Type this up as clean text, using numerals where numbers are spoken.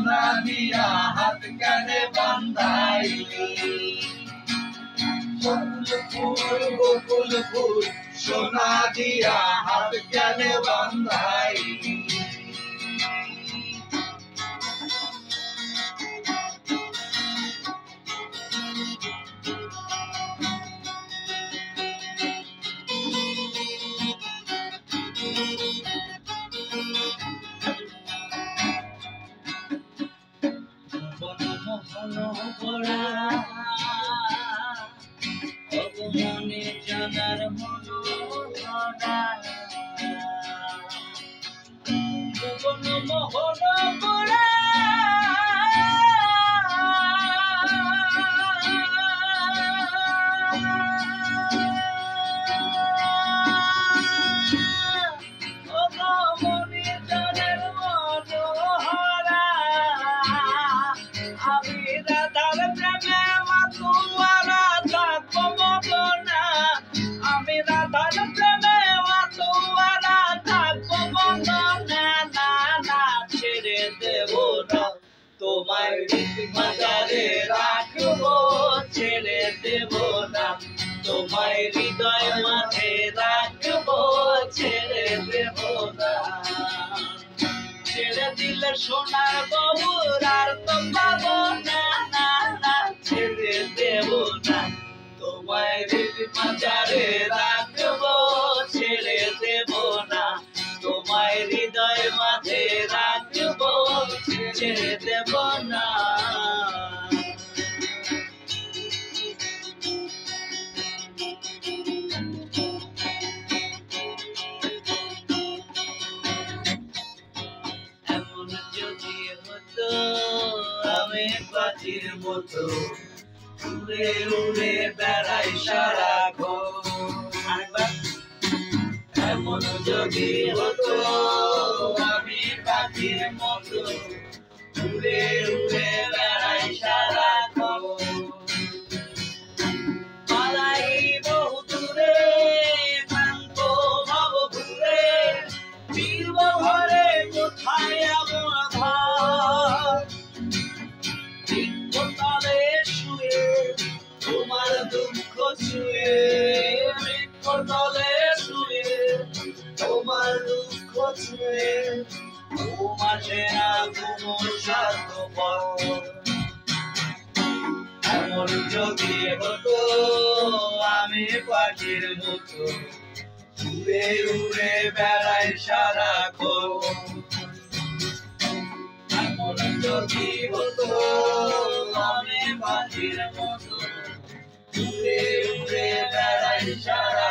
সোনা দিয়া হাত কানে বান্ধাইলি বকুল ফুল সোনা দিয়া হাত কানে বান্ধাইলি মনে জানার মনো মোহন করা তোমায় মাঝারে রাখবো ছেড়ে দেব না তোমায় হৃদয় মাঝে রাখবো ছেড়ে দেব না ছেড়ে দিলে সোনার বহুর আর তো পাবো না না না ছেড়ে দেব না তোমায় মাঝারে রাখবো ছেড়ে দেব না তোমায় হৃদয় মাঝে রাখবো ছেড়ে দেব না এমন যদি হতো আমি পাখির মতো উড়ে উড়ে বেড়াই সারাক্ষণ এমন যদি হতো আমি পাখির মতো উড়ে উড়ে বেড়াই সারাক্ষণ পালাই বহু দূরে ক্লান্ত ভাব ঘুরে ফিরব ঘরে কোথায় আমার ঘর বৃক্ষতলে শুয়ে তোমার দুঃখ ছুঁয়ে বৃক্ষতলে শুয়ে তোমার দুঃখ ছুঁয়ে ঘুমাসে না কোনো স্বার্থপর এমন যদি হতো আমি পাখির মতো উড়ে উড়ে বেড়াই সারাক্ষণ এমন যদি হতো আমি পাখির মতো উড়ে উড়ে বেড়াই সারা